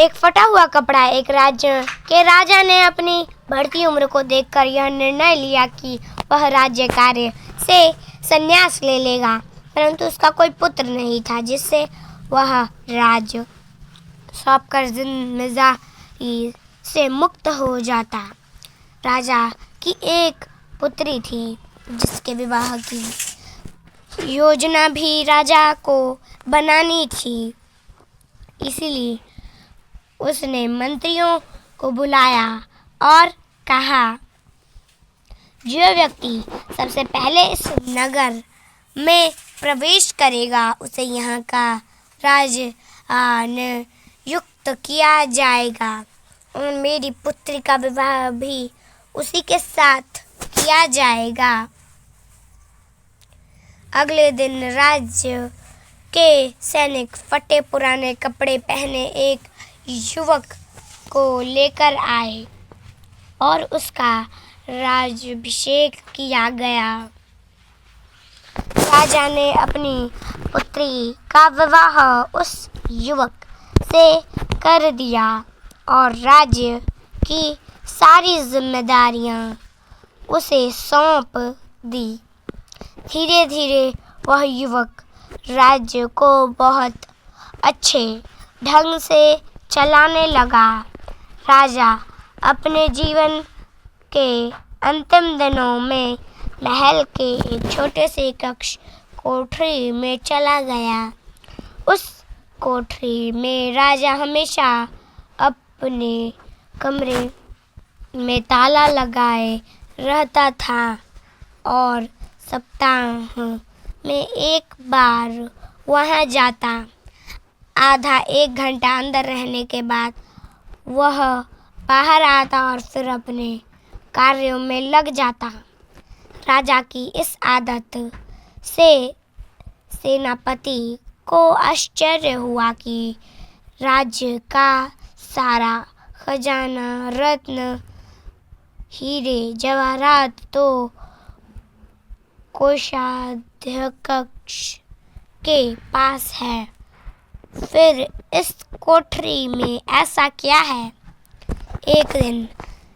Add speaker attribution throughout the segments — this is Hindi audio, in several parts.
Speaker 1: एक फटा हुआ कपड़ा। एक राज्य के राजा ने अपनी बढ़ती उम्र को देखकर यह निर्णय लिया कि वह राज्य कार्य से संन्यास ले लेगा, परंतु उसका कोई पुत्र नहीं था जिससे वह राज्य सौंपकर जिम्मेदारी से मुक्त हो जाता। राजा की एक पुत्री थी जिसके विवाह की योजना भी राजा को बनानी थी, इसीलिए उसने मंत्रियों को बुलाया और कहा, जो व्यक्ति सबसे पहले इस नगर में प्रवेश करेगा उसे यहाँ का नियुक्त किया जाएगा और मेरी पुत्री का विवाह भी उसी के साथ किया जाएगा। अगले दिन राज्य के सैनिक फटे पुराने कपड़े पहने एक युवक को लेकर आए और उसका राज्याभिषेक किया गया। राजा ने अपनी पुत्री का विवाह उस युवक से कर दिया और राज्य की सारी जिम्मेदारियां उसे सौंप दी। धीरे धीरे वह युवक राज्य को बहुत अच्छे ढंग से चलाने लगा। राजा अपने जीवन के अंतिम दिनों में महल के एक छोटे से कक्ष कोठरी में चला गया। उस कोठरी में राजा हमेशा अपने कमरे में ताला लगाए रहता था और सप्ताह में एक बार वहां जाता। आधा एक घंटा अंदर रहने के बाद वह बाहर आता और फिर अपने कार्यों में लग जाता। राजा की इस आदत से सेनापति को आश्चर्य हुआ कि राज्य का सारा खजाना, रत्न, हीरे जवाहरात तो कोषाध्यक्ष के पास है, फिर इस कोठरी में ऐसा क्या है? एक दिन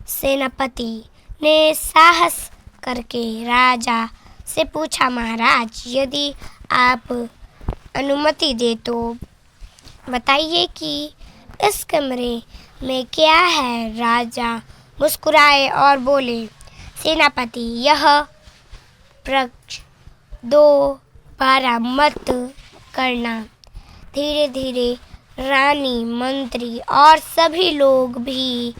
Speaker 1: सेनापति ने साहस करके राजा से पूछा, महाराज, यदि आप अनुमति दे तो बताइए कि इस कमरे में क्या है? राजा मुस्कुराए और बोले, सेनापति, यह प्रश्न दोबारा मत करना। धीरे धीरे रानी, मंत्री और सभी लोग भी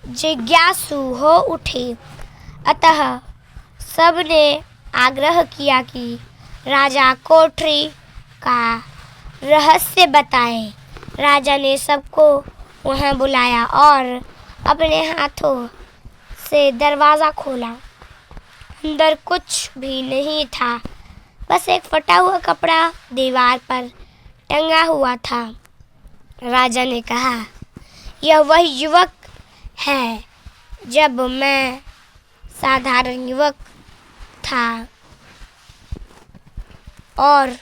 Speaker 1: जिज्ञासु हो उठे, अतः सबने आग्रह किया कि राजा कोठरी का रहस्य बताए। राजा ने सबको वहां बुलाया और अपने हाथों से दरवाज़ा खोला। अंदर कुछ भी नहीं था, बस एक फटा हुआ कपड़ा दीवार पर टंगा हुआ था। राजा ने कहा, यह वही युवक है जब मैं साधारण युवक था और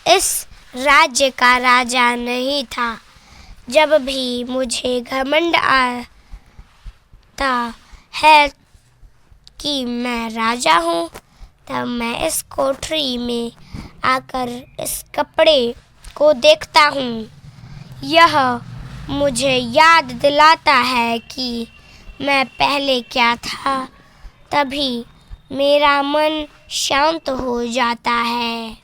Speaker 1: इस राज्य का राजा नहीं था। जब भी मुझे घमंड आता है कि मैं राजा हूँ, तब मैं इस कोठरी में आकर इस कपड़े को देखता हूँ। यह मुझे याद दिलाता है कि मैं पहले क्या था, तभी मेरा मन शांत हो जाता है।